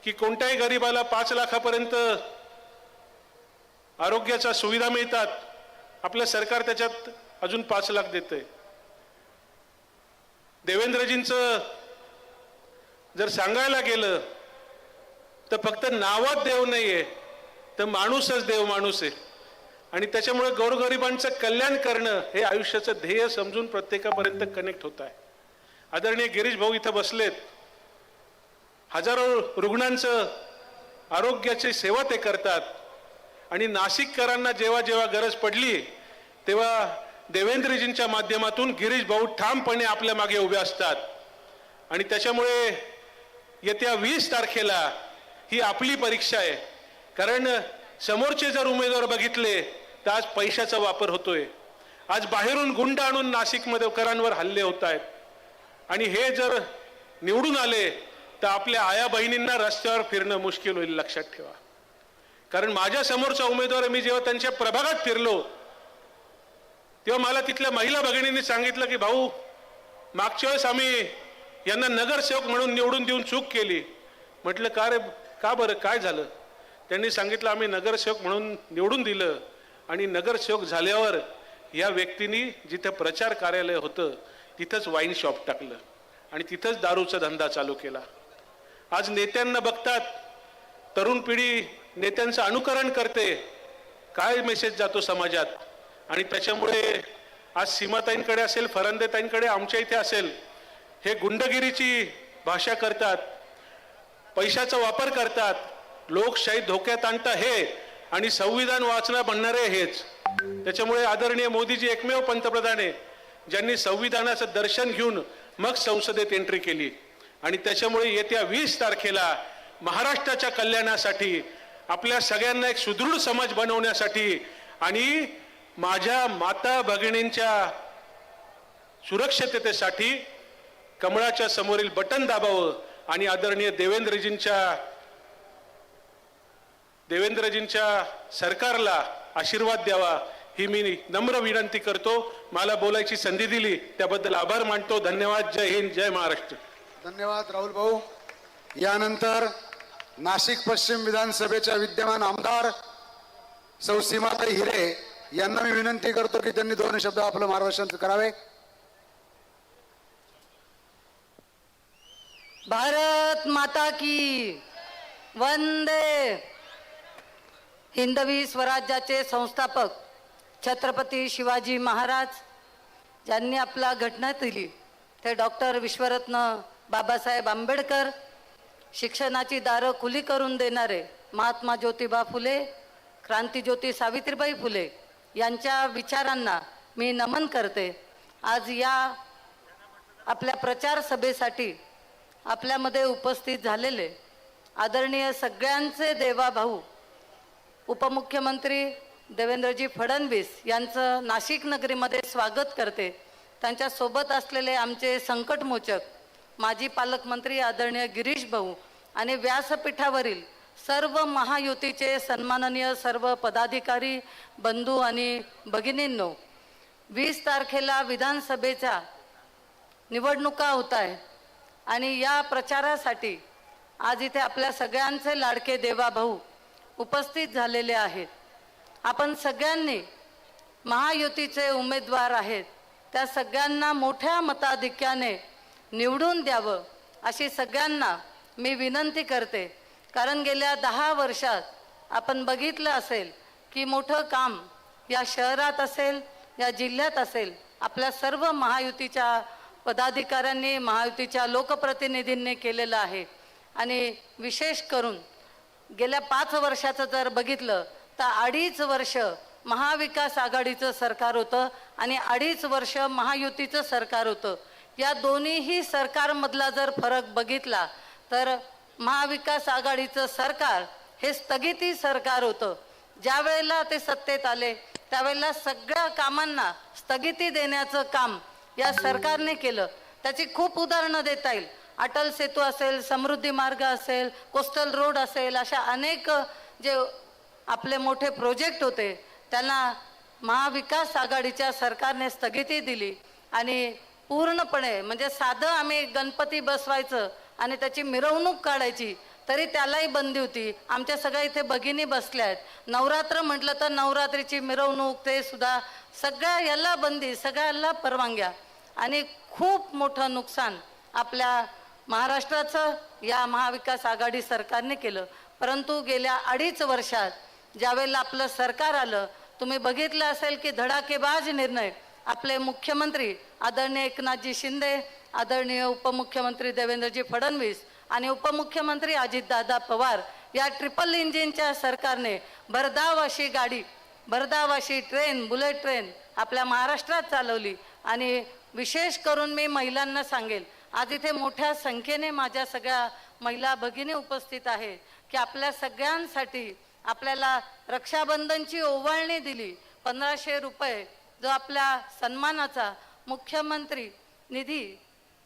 की कोणत्याही गरिबाला 5 लाखापर्यंत आरोग्याच्या सुविधा मिळतात, आपलं सरकार त्याच्यात अजून 5 लाख देतंय. देवेंद्रजींचं जर सांगायला गेलं तर फक्त नावात देव नाहीये, तर माणूसच देव माणूस आहे. आणि त्याच्यामुळे गोरगरिबांचं कल्याण करणं हे आयुष्याचं ध्येय समजून प्रत्येकापर्यंत कनेक्ट होत आहे. आदरणीय गिरीश भाऊ इथं बसलेत. हजारो रुग्णांचं आरोग्याची सेवा ते करतात. आणि नाशिककरांना जेव्हा जेव्हा गरज पडली तेव्हा देवेंद्रजींच्या माध्यमातून गिरीश भाऊ ठामपणे आपल्या मागे उभे असतात. आणि त्याच्यामुळे येत्या 20 तारखेला ही आपली परीक्षा आहे. कारण समोरचे जर उमेदवार बघितले तर आज पैशाचा वापर होतोय. आज बाहेरून गुंड आणून नाशिकमध्ये करांवर हल्ले होत आहेत. आणि हे जर निवडून आले तर आपल्या आया बहिणींना रस्त्यावर फिरणं मुश्किल होईल, लक्षात ठेवा. कारण माझ्या समोरचा उमेदवार मी जेव्हा त्यांच्या प्रभागात फिरलो तेव्हा मला तिथल्या महिला भगिनींनी सांगितलं की भाऊ, मागच्या वेळेस आम्ही यांना नगरसेवक म्हणून निवडून देऊन चूक केली. म्हटलं का रे, का बरं, काय झालं? त्यांनी सांगितलं आम्ही नगरसेवक म्हणून निवडून दिलं आणि नगरसेवक झाल्यावर या व्यक्तींनी जिथं प्रचार कार्यालय होतं तिथंच वाईन शॉप टाकलं आणि तिथंच दारूचा धंदा चालू केला. आज नेत्यांना बघतात, तरुण पिढी नेत्यांचं अनुकरण करते, काय मेसेज जातो समाजात. आणि त्याच्यामुळे आज सीमाताईंकडे असेल, फरंदेताईंकडे, आमच्या इथे असेल, हे गुंडगिरीची भाषा करतात, पैशाचा वापर करतात, लोकशाही धोक्यात आणता हे आणि संविधान वाचणं म्हणणारे हेच. त्याच्यामुळे आदरणीय मोदीजी एकमेव पंतप्रधान आहे ज्यांनी संविधानाचं दर्शन घेऊन मग संसदेत एंट्री केली. आणि त्याच्यामुळे येत्या 20 तारखेला महाराष्ट्राच्या कल्याणासाठी, आपल्या सगळ्यांना एक सुदृढ समाज बनवण्यासाठी आणि माझ्या माता भगिनींच्या सुरक्षिततेसाठी कमळाच्या समोरील बटन दाबावं आणि आदरणीय देवेंद्रजींच्या सरकारला आशीर्वाद द्यावा ही मी नम्र विनंती करतो. मला बोलायची संधी दिली त्याबद्दल आभार मानतो. धन्यवाद. जय हिंद, जय महाराष्ट्र. धन्यवाद राहुल भाऊ. यानंतर नाशिक पश्चिम विधानसभेच्या विद्यमान आमदार सौ सीमाताई हिरे यांना मी विनंती करतो की त्यांनी 2 शब्द आपलं मार्गदर्शन करावे. भारत माता की वंदे. हिंदवी स्वराज्याचे संस्थापक छत्रपती शिवाजी महाराज ज्यांनी आपला घटना दिली ते डॉक्टर विश्वरत्न बाबासाहेब आंबेडकर, शिक्षणाची दारं खुली करून देणारे महात्मा ज्योतिबा फुले, क्रांतिज्योती सावित्रीबाई फुले यांच्या विचारांना मी नमन करते. आज या आपल्या प्रचार सभेसाठी आपल्यामध्ये उपस्थित झालेले आदरणीय सगळ्यांचे देवाभाऊ उपमुख्यमंत्री देवेंद्रजी फडणवीस यांचं नाशिक नगरीमध्ये स्वागत करते. त्यांच्यासोबत असलेले आमचे संकटमोचक माजी पालकमंत्री आदरणीय गिरीश भाऊ आणि व्यासपीठावरील सर्व महायुतीचे सन्माननीय सर्व पदाधिकारी बंधू आणि भगिनींनो, 20 तारखेला विधानसभेच्या निवडणुका होत आहे आणि या प्रचारासाठी आज इथे आपल्या सगळ्यांचे लाडके देवाभाऊ उपस्थित झालेले आहेत. आपण सगळ्यांनी महायुतीचे उमेदवार आहेत त्या सगळ्यांना मोठ्या मताधिक्याने निवडून द्यावं अशी सगळ्यांना मी विनंती करते. कारण गेल्या 10 वर्षात आपण बघितलं असेल की मोठं काम या शहरात असेल, या जिल्ह्यात असेल, आपल्या सर्व महायुतीच्या पदाधिकाऱ्यांनी, महायुतीच्या लोकप्रतिनिधींनी केलेलं आहे. आणि विशेष करून गेल्या 5 वर्षाचं जर बघितलं तर 2.5 वर्ष महाविकास आघाडीचं सरकार होतं आणि 2.5 वर्ष महायुतीचं सरकार होतं. या दोन्हीही सरकारमधला जर फरक बघितला तर महाविकास आघाडीचं सरकार हे स्थगिती सरकार होतं. ज्या वेळेला ते सत्तेत आले त्यावेळेला सगळ्या कामांना स्थगिती देण्याचं काम या सरकारने केलं. त्याची खूप उदाहरणं देता येईल. अटल सेतू असेल, समृद्धी मार्ग असेल, कोस्टल रोड असेल, अशा अनेक जे आपले मोठे प्रोजेक्ट होते त्यांना महाविकास आघाडीच्या सरकारने स्थगिती दिली. आणि पूर्णपणे म्हणजे साधं आम्ही गणपती बसवायचं आणि त्याची मिरवणूक काढायची तरी त्यालाही बंदी होती. आमच्या सगळ्या इथे भगिनी बसल्या आहेत. नवरात्र म्हटलं तर नवरात्रीची मिरवणूक ते सुद्धा सगळ्या याला बंदी, सगळ्याला परवानग्या आणि खूप मोठं नुकसान आपल्या महाराष्ट्राचं या महाविकास आघाडी सरकारने केलं. परंतु गेल्या 2.5 वर्षात ज्यावेळेला आपलं सरकार आलं, तुम्ही बघितलं असेल की धडाकेबाज निर्णय आपले मुख्यमंत्री आदरणीय एकनाथजी शिंदे, आदरणीय उपमुख्यमंत्री देवेंद्रजी फडणवीस आणि उपमुख्यमंत्री अजितदादा पवार या ट्रिपल इंजिनच्या सरकारने भरधाव अशी गाडी, भरधाव अशी ट्रेन, बुलेट ट्रेन आपल्या महाराष्ट्रात चालवली. आणि विशेष करून मी महिलांना सांगेल, आज इथे मोठ्या संख्येने माझ्या सगळ्या महिला भगिनी उपस्थित आहे की आपल्या सगळ्यांसाठी आपल्याला रक्षाबंधनची ओवाळणी दिली. 1500 रुपये जो आपल्या सन्मानाचा मुख्यमंत्री निधी,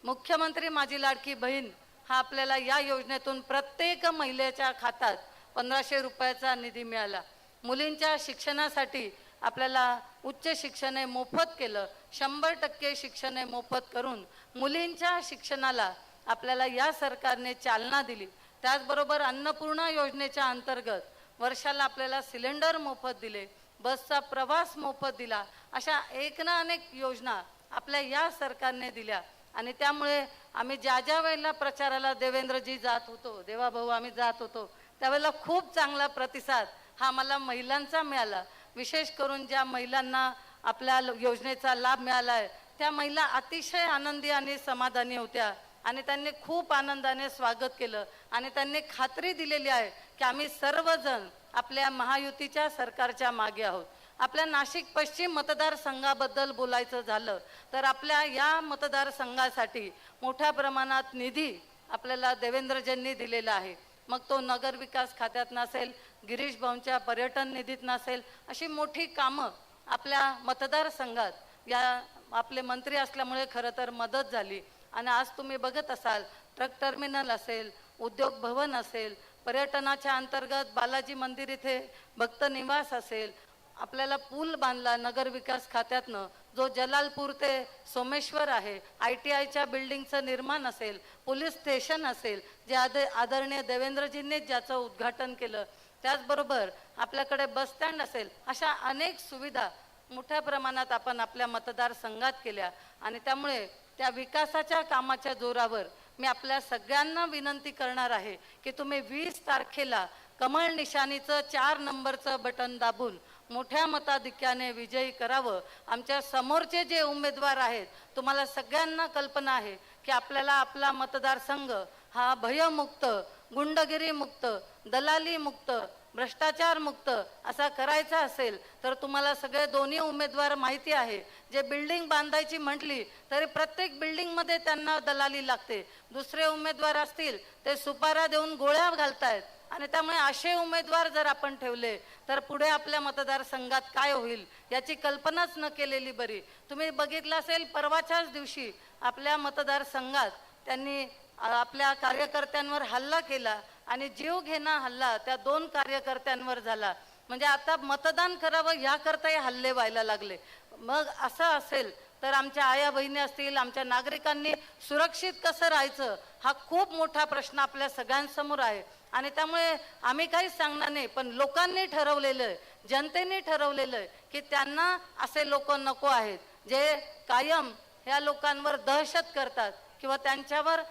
मुख्यमंत्री माझी लाडकी बहीण हा आपल्याला या योजनेतून प्रत्येक महिलेच्या खात्यात 1500 रुपयाचा निधी मिळाला. मुलींच्या शिक्षणासाठी आपल्याला उच्च शिक्षण मोफत केलं. 100% शिक्षण मोफत करून मुलींच्या शिक्षणाला आपल्याला या सरकारने चालना दिली. त्याचबरोबर अन्नपूर्णा योजनेच्या अंतर्गत वर्षाला आपल्याला सिलेंडर मोफत दिले, बसचा प्रवास मोफत दिला. अशा एक ना अनेक योजना आपल्या या सरकारने दिल्या. आणि त्यामुळे आम्ही ज्या ज्या वेळेला प्रचाराला देवेंद्रजी जात होतो, देवाभाऊ आम्ही जात होतो, त्यावेळेला खूप चांगला प्रतिसाद हा आम्हाला महिलांचा मिळाला. विशेष करून ज्या महिलांना आपल्या योजनेचा लाभ मिळाला आहे त्या महिला अतिशय आनंदी आणि समाधानी होत्या आणि त्यांनी खूप आनंदाने स्वागत केलं आणि त्यांनी खात्री दिलेली आहे की आम्ही सर्वजण आपल्या महायुतीच्या सरकारच्या मागे आहोत. आपल्या नाशिक पश्चिम मतदारसंघाबद्दल बोलायचं झालं तर आपल्या या मतदारसंघासाठी मोठ्या प्रमाणात निधी आपल्याला देवेंद्रजींनी दिलेला आहे. मग तो नगर विकास खात्यात नसेल, गिरीश भाऊंच्या पर्यटन निधीत नसेल, अशी मोठी कामं आपल्या मतदारसंघात या आपले मंत्री असल्यामुळे खरं तर मदत झाली. आणि आज तुम्ही बघत असाल ट्रक टर्मिनल असेल, उद्योग भवन असेल, पर्यटनाच्या अंतर्गत बालाजी मंदिर इथे भक्त निवास असेल, आपल्याला पूल बांधला नगर विकास खात्यातनं जो जलालपूर ते सोमेश्वर आहे, ITIच्या बिल्डिंगचं निर्माण असेल, पोलीस स्टेशन असेल जे आदरणीय देवेंद्रजींनी ज्याचं उद्घाटन केलं, त्याचबरोबर आपल्याकडे बस स्टँड असेल, अशा अनेक सुविधा मोठ्या प्रमाणात आपण आपल्या मतदारसंघात केल्या. आणि त्यामुळे त्या विकासाच्या कामाच्या जोरावर मी आपल्या सगळ्यांना विनंती करणार आहे की तुम्ही 20 तारखेला कमळ निशाणीचं 4 नंबरचं बटन दाबून मोठ्या मताधिक्याने विजयी करावं. आमच्या समोरचे जे उमेदवार आहेत, तुम्हाला सगळ्यांना कल्पना आहे की आपल्याला आपला मतदारसंघ हा भयमुक्त, गुंडगिरी मुक्त, दलाली मुक्त, भ्रष्टाचार मुक्त असा करायचा असेल तर तुम्हाला सगळे दोन्ही उमेदवार माहिती आहे. जे बिल्डिंग बांधायची म्हटली तरी प्रत्येक बिल्डिंगमध्ये त्यांना दलाली लागते. दुसरे उमेदवार असतील ते सुपारा देऊन गोळ्या घालतायत. आणि त्यामुळे असे उमेदवार जर आपण ठेवले तर पुढे आपल्या मतदारसंघात काय होईल याची कल्पनाच न केलेली बरी. तुम्ही बघितलं असेल परवाच्याच दिवशी आपल्या मतदारसंघात त्यांनी आपल्या कार्यकर्त्यांवर हल्ला केला आणि जीव घेणा हल्ला त्या 2 कार्यकर्त्यांवर झाला. म्हणजे आता मतदान करावं याकरता हे हल्ले व्हायला लागले. मग असं असेल तर आमच्या आया बहिणी असतील, आमच्या नागरिकांनी सुरक्षित कसं राहायचं हा खूप मोठा प्रश्न आपल्या सगळ्यांसमोर आहे. आणि त्यामुळे आम्ही काहीच सांगणार नाही, पण लोकांनी ठरवलेलं आहे, जनतेने ठरवलेलं आहे की त्यांना असे लोक नको आहेत जे कायम ह्या लोकांवर दहशत करतात किंवा त्यांच्यावर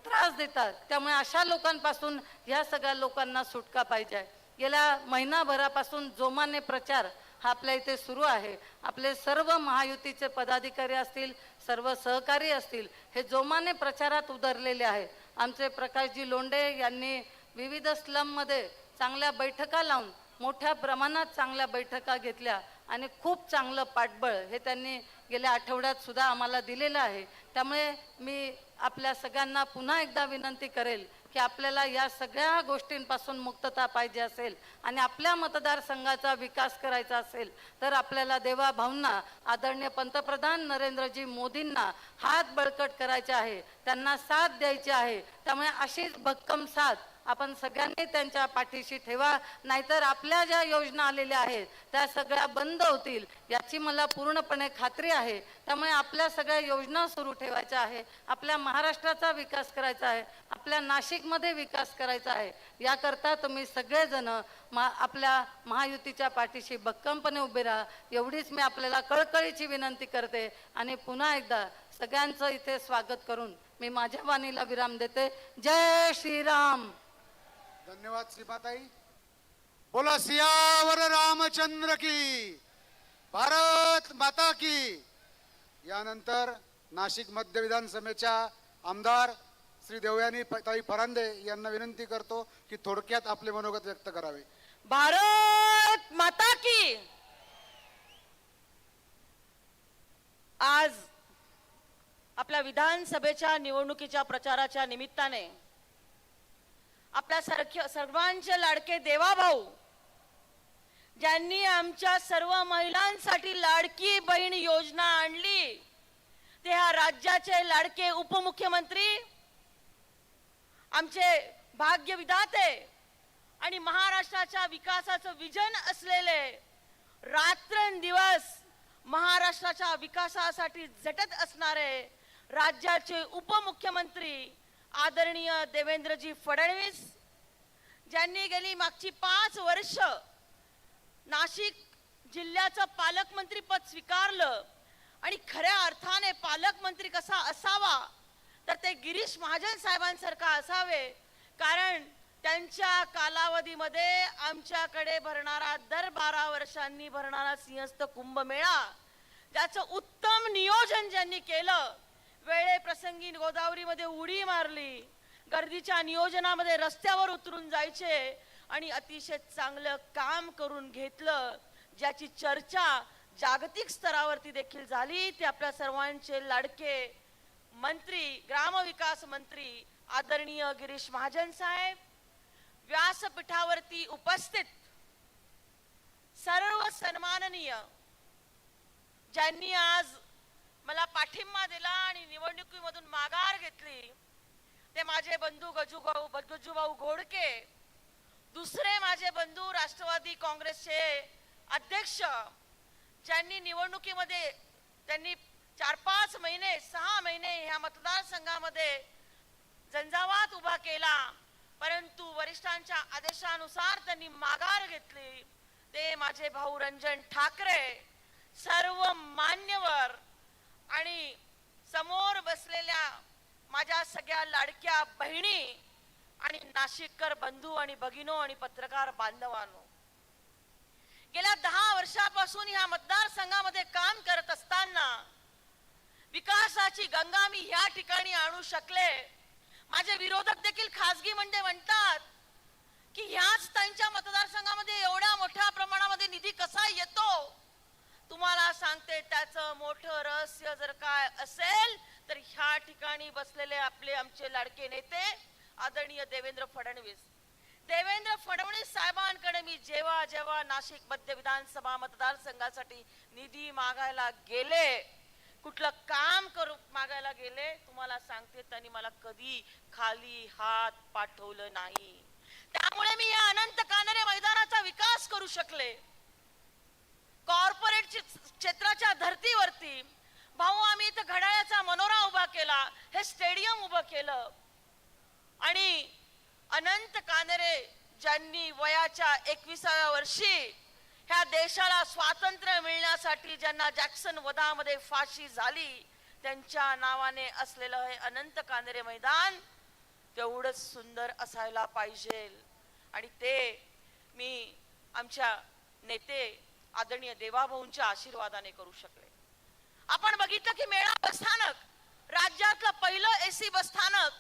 त्रास देतात. त्यामुळे अशा लोकांपासून ह्या सगळ्या लोकांना सुटका पाहिजे. गेल्या महिनाभरापासून जोमाने प्रचार हा आपल्या इथे सुरू आहे. आपले सर्व महायुतीचे पदाधिकारी असतील, सर्व सहकारी असतील, हे जोमाने प्रचारात उतरलेले आहेत. आमचे प्रकाशजी लोंढे यांनी विविध स्लममध्ये चांगल्या बैठका लावून मोठ्या प्रमाणात चांगल्या बैठका घेतल्या आणि खूप चांगलं पाठबळ हे त्यांनी गेल्या आठवड्यात सुद्धा आम्हाला दिलेलं आहे. त्यामुळे मी आपल्या सगळ्यांना पुन्हा एकदा विनंती करेल की आपल्याला या सगळ्या गोष्टींपासून मुक्तता पाहिजे असेल आणि आपल्या मतदारसंघाचा विकास करायचा असेल तर आपल्याला देवाभाऊंना, आदरणीय पंतप्रधान नरेंद्रजी मोदींना हात बळकट करायचे आहे, त्यांना साथ द्यायची आहे. त्यामुळे अशीच भक्कम साथ आपण सगळ्यांनी त्यांच्या पाठीशी ठेवा, नाहीतर आपल्या ज्या योजना आलेल्या आहेत त्या सगळ्या बंद होतील याची मला पूर्णपणे खात्री आहे. त्यामुळे आपल्या सगळ्या योजना सुरू ठेवायच्या आहे, आपल्या महाराष्ट्राचा विकास करायचा आहे, आपल्या नाशिक नाशिकमध्ये विकास करायचा आहे. याकरता तुम्ही सगळेजण आपल्या महायुतीच्या पाठीशी भक्कमपणे उभे राहा, एवढीच मी आपल्याला कळकळीची विनंती करते. आणि पुन्हा एकदा सगळ्यांचं इथे स्वागत करून मी माझ्या वाणीला विराम देते. जय श्रीराम. धन्यवाद सीमाताई. बोला सियावर रामचंद्र की, भारत माता की. यानंतर नाशिक मध्य विधानसभेच्या आमदार श्री देवयानी ताई फरांदे यांना विनंती करतो की थोडक्यात आपले मनोगत व्यक्त करावे. भारत माता की. आज आपल्या विधानसभेच्या निवडणुकीच्या प्रचाराच्या निमित्ताने आपल्या सर्वांचे लाडके देवाभाऊ ज्यांनी आमच्या सर्व महिलांसाठी लाडकी बहीण योजना आणली, ते ह्या राज्याचे लाडके उपमुख्यमंत्री, आमचे भाग्य विधाते आणि महाराष्ट्राच्या विकासाचं विजन असलेले, रात्रंदिवस महाराष्ट्राच्या विकासासाठी झटत असणारे राज्याचे उपमुख्यमंत्री आदरणीय देवेंद्रजी फडणवीस, ज्यांनी गेली मागची 5 वर्ष नाशिक जिल्ह्याचं पालकमंत्री पद स्वीकारलं. आणि खऱ्या अर्थाने पालकमंत्री कसा असावा तर ते गिरीश महाजन साहेबांसारखा असावे, कारण त्यांच्या कालावधीमध्ये आमच्याकडे भरणारा दर 12 वर्षांनी भरणारा सिंहस्थ कुंभमेळा, ज्याचं उत्तम नियोजन ज्यांनी केलं, वेळेप्रसंगी गोदावरीमध्ये उडी मारली, गर्दीच्या नियोजनामध्ये रस्त्यावर उतरून जायचे आणि अतिशय चांगलं काम करून घेतलं, ज्याची चर्चा जागतिक स्तरावरती देखील झाली, ते आपल्या सर्वांचे लाडके मंत्री, ग्रामविकास मंत्री आदरणीय गिरीश महाजन साहेब. व्यासपीठावरती उपस्थित सर्व सन्माननीय ज्यांनी आज मला पाठिंबा दिला आणि निवडणुकीमधून माघार घेतली, ते माझे बंधू गजूभाऊ घोडके, दुसरे माझे बंधू राष्ट्रवादी काँग्रेसचे अध्यक्ष, ज्यांनी निवडणुकीमध्ये त्यांनी 4-5 महिने 6 महिने ह्या मतदारसंघामध्ये झंझावात उभा केला, परंतु वरिष्ठांच्या आदेशानुसार त्यांनी माघार घेतली, ते माझे भाऊ रंजन ठाकरे, सर्व मान्यवर आणि समोर बसलेल्या माझ्या सगळ्या लाडक्या बहिणी आणि नाशिककर बंधू आणि भगिनो आणि पत्रकार बांधवांनो, गेल्या 10 वर्षापासून ह्या मतदारसंघामध्ये काम करत असताना विकासाची गंगा मी ह्या ठिकाणी आणू शकले. माझे विरोधक देखील खासगी म्हणतात की ह्याच त्यांच्या मतदारसंघामध्ये एवढ्या मोठ्या प्रमाणामध्ये निधी कसा येतो. तुम्हाला सांगते, त्याचं मोठं रहस्य जर काय असेल तर ह्या ठिकाणी बसलेले आमचे लाडके नेते आदरणीय देवेंद्र फडणवीस साहेबांकडे मी जेव्हा जेव्हा नाशिक मध्य विधानसभा मतदारसंघासाठी निधी मागायला गेले, कुठलं काम करू मागायला गेले, तुम्हाला सांगते त्यांनी मला कधी खाली हात पाठवलं नाही. त्यामुळे मी या अनंत कानडे मैदानाचा विकास करू शकले. कॉर्पोरेट क्षेत्राच्या धर्तीवरती भाऊ आम्ही इथं घड्याळाचा मनोरा उभा केला, हे स्टेडियम उभं केलं. आणि अनंत कानडे ज्यांनी वयाच्या 21व्या वर्षी ह्या देशाला स्वातंत्र्य मिळण्यासाठी ज्यांना जॅक्सन वधामध्ये फाशी झाली, त्यांच्या नावाने असलेलं हे अनंत कानडे मैदान तेवढंच सुंदर असायला पाहिजे. आणि ते मी आमच्या नेते आदरणीय देवाभाऊंच्या आशीर्वादाने करू शकले. आपण बघितलं की मेळा बसस्थानक, राज्यातलं पहिलं एसी बसस्थानक,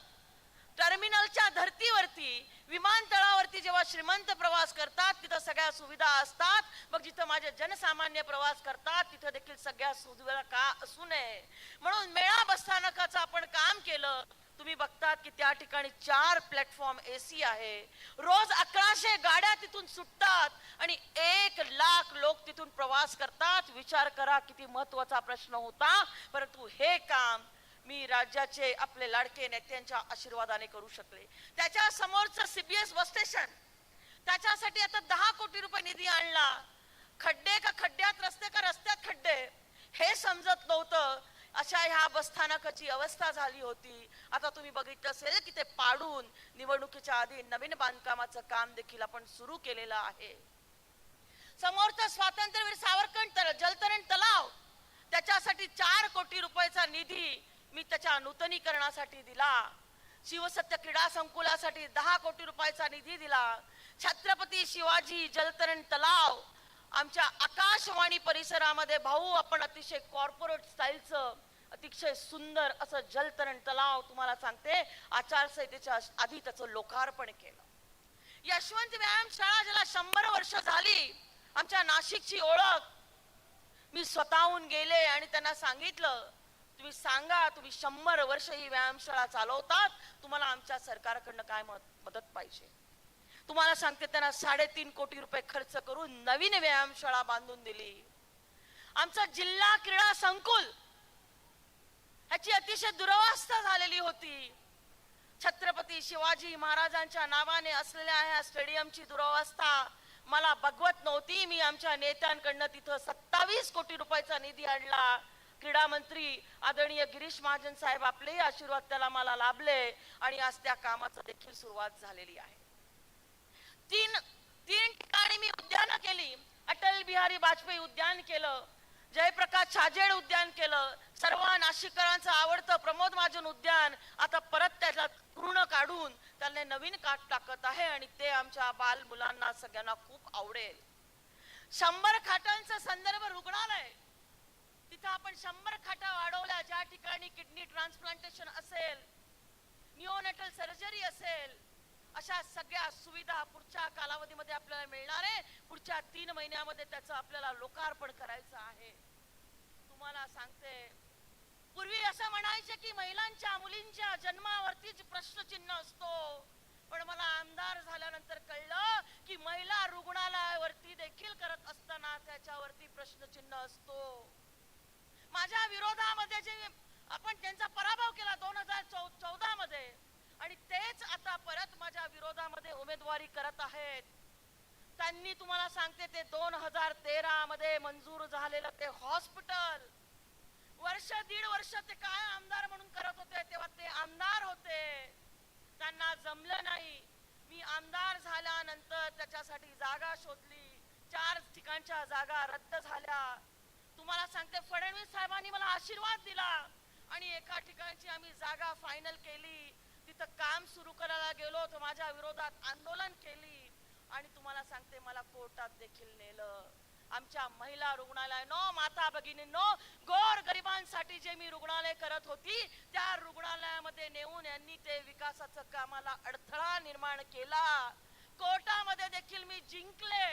टर्मिनलच्या धर्तीवरती, विमानतळावरती जेव्हा श्रीमंत प्रवास करतात तिथं सगळ्या सुविधा असतात, मग जिथं माझे जनसामान्य प्रवास करतात तिथं देखील सगळ्या सुविधा का असू नये म्हणून मेळा बसस्थानकाचं आपण काम केलं. तुम्ही बघतात की त्या ठिकाणी 4 प्लॅटफॉर्म एसी आहे. रोज 1100 गाड्या तिथून सुटतात आणि 1 लाख लोक तिथून प्रवास करतात. विचार करा किती महत्वाचा प्रश्न होता, परंतु हे काम मी राज्याचे आपले लाडके नेत्यांच्या आशीर्वादाने करू शकले. त्याच्या समोरचं सीबीएस बस स्टेशन, त्याच्यासाठी आता 10 कोटी रुपये निधी आणला. खड्डे का खड्ड्यात रस्ते का रस्त्यात खड्डे हे समजत नव्हतं. अशा ह्या बसस्थानकाची अवस्था झाली होती. आता तुम्ही बघितलं असेल की ते पाडून निवडणुकीच्या आधी नवीन बांधकामाचं काम देखील आपण सुरू केलेलं आहे. समोरचं स्वातंत्र्यवीर सावरकर जलतरण तलाव, त्याच्यासाठी 4 कोटी रुपयाचा निधी मी त्याच्या नूतनीकरणासाठी दिला. शिवसत्य क्रीडा संकुलासाठी 10 कोटी रुपयाचा निधी दिला. छत्रपती शिवाजी जलतरण तलाव, आमच्या आकाशवाणी परिसरामध्ये भाऊ आपण अतिशय कॉर्पोरेट स्टाईलचं अतिशय सुंदर असं जलतरण तलाव तुम्हाला सांगते आचारसंहितेच्या आधी त्याचं लोकार्पण केलं. यशवंत व्यायामशाळा ज्याला 100 वर्ष झाली, आमच्या नाशिकची ओळख. मी स्वतःहून गेले आणि त्यांना सांगितलं, तुम्ही सांगा तुम्ही 100 वर्ष ही व्यायामशाळा चालवतात, तुम्हाला आमच्या सरकारकडनं काय मदत पाहिजे. तुम्हाला सांगते त्यांना 3.5 कोटी रुपये खर्च करून नवीन व्यायामशाळा बांधून दिली. आमचा जिल्हा क्रीडा संकुल ह्याची अतिशय दुरवस्था झालेली होती. छत्रपती शिवाजी महाराजांच्या नावाने असलेल्या ह्या स्टेडियमची दुरवस्था मला बघवत नव्हती. मी आमच्या नेत्यांकडनं तिथं 27 कोटी रुपयाचा निधी आणला. क्रीडा मंत्री आदरणीय गिरीश महाजन साहेब आपले आशीर्वाद त्याला मला लाभले आणि आज त्या कामाचं देखील सुरुवात झालेली आहे. तीन ठिकाणी मी उद्यानं केली. अटल बिहारी वाजपेयी उद्यान केलं, जयप्रकाश छाजेड उद्यान केलं, सर्व नाशिककरांचं आवडतं प्रमोद महाजन उद्यान आता परत त्याला पूर्ण काढून त्याने नवीन काठ टाकत आहे आणि ते आमच्या बाल मुलांना सगळ्यांना खूप आवडेल. 100 खाटांचं संदर्भ रुग्णालय, तिथं आपण 100 खाटा वाढवल्या. ज्या ठिकाणी किडनी ट्रान्सप्लांटेशन असेल, निओनेटल सर्जरी असेल, अशा सगळ्या सुविधा पुढच्या कालावधीमध्ये आपल्याला मिळणार आहे. पुढच्या 3 महिन्यामध्ये त्याचं आपल्याला लोकार्पण करायचं आहे. तुम्हाला सांगते, पूर्वी असं म्हणायचे की महिलांच्या मुलींच्या जन्मावरतीच प्रश्नचिन्ह असतो, पण मला आमदार झाल्यानंतर कळलं की महिला रुग्णालयावरती देखील करत असताना त्याच्यावरती प्रश्नचिन्ह असतो. माझ्या विरोधामध्ये जे आपण त्यांचा पराभव केला 2014 मध्ये, आणि तेच आता परत माझ्या विरोधामध्ये उमेदवारी करत आहेत. त्यांनी तुम्हाला सांगते ते 2013 मध्ये मंजूर झालेलं ते हॉस्पिटल, 1.5 वर्ष ते काय आमदार म्हणून करत होते, तेव्हा ते आमदार होते, त्यांना जमलं नाही. मी आमदार झाल्यानंतर त्याच्यासाठी जागा शोधली, 4 ठिकाणच्या जागा रद्द झाल्या. तुम्हाला सांगते फडणवीस साहेबांनी मला आशीर्वाद दिला आणि एका ठिकाणची आम्ही जागा फायनल केली. तिथं काम सुरू करायला गेलो तर माझ्या विरोधात आंदोलन केली आणि तुम्हाला सांगते मला कोर्टात देखील नेलं. आमच्या महिला रुग्णालयानो, माता भगिनींनो, गोर गरिबांसाठी जे मी रुग्णालय करत होती त्या रुग्णालयामध्ये नेऊन यांनी ते विकासाचं कामाला अडथळा निर्माण केला. कोर्टामध्ये देखील मी जिंकले